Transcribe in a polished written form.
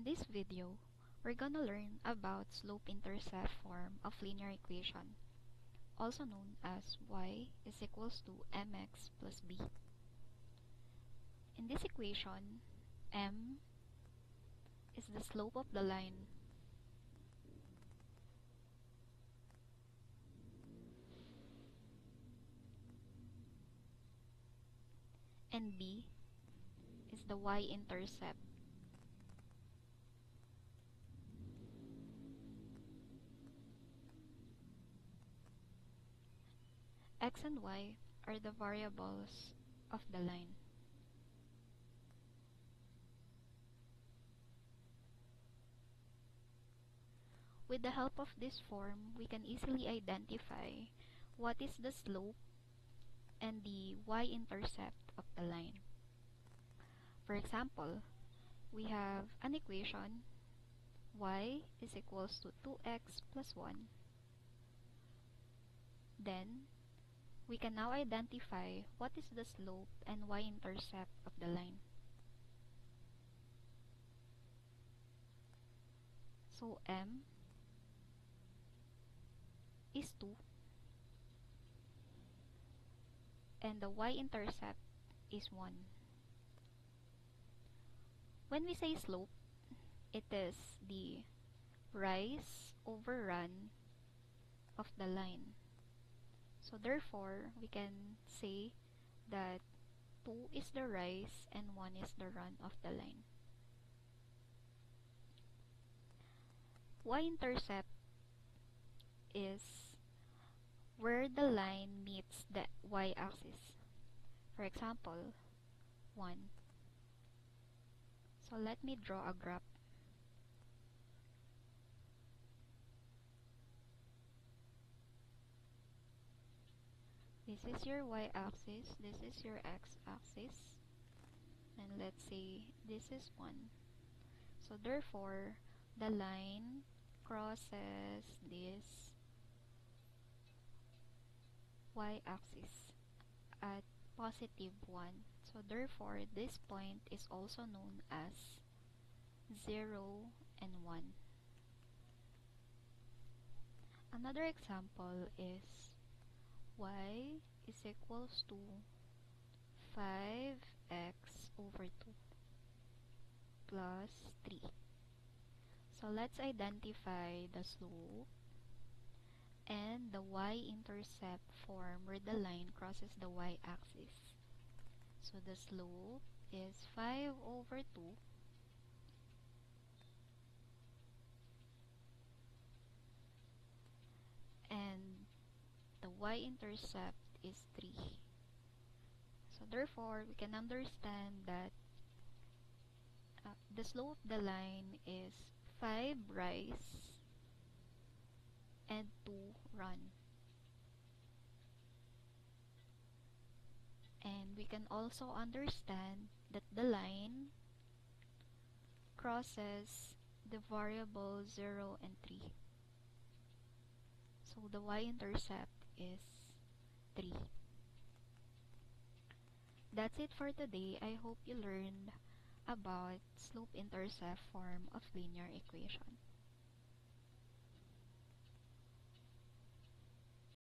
In this video, we're gonna learn about slope-intercept form of linear equation, also known as y is equals to mx plus b. In this equation, m is the slope of the line and b is the y-intercept. X and y are the variables of the line. With the help of this form, we can easily identify what is the slope and the y-intercept of the line. For example, we have an equation y is equals to 2x plus 1. Then, we can now identify what is the slope and y-intercept of the line. So m is 2 and the y-intercept is 1. When we say slope, it is the rise over run of the line. So therefore, we can say that 2 is the rise and 1 is the run of the line. Y-intercept is where the line meets the y-axis. For example, 1. So let me draw a graph. This is your y-axis, this is your x-axis, and let's say this is 1. So therefore, the line crosses this y-axis at positive 1. So therefore, this point is also known as 0 and 1. Another example is y is equals to 5x over 2 plus 3. So let's identify the slope and the y-intercept form where the line crosses the y-axis. So the slope is 5 over 2 and the y-intercept is 3. So therefore, we can understand that the slope of the line is 5 rise and 2 run. And we can also understand that the line crosses the variable 0 and 3. So the y-intercept is 3. That's it for today. I hope you learned about slope-intercept form of linear equation.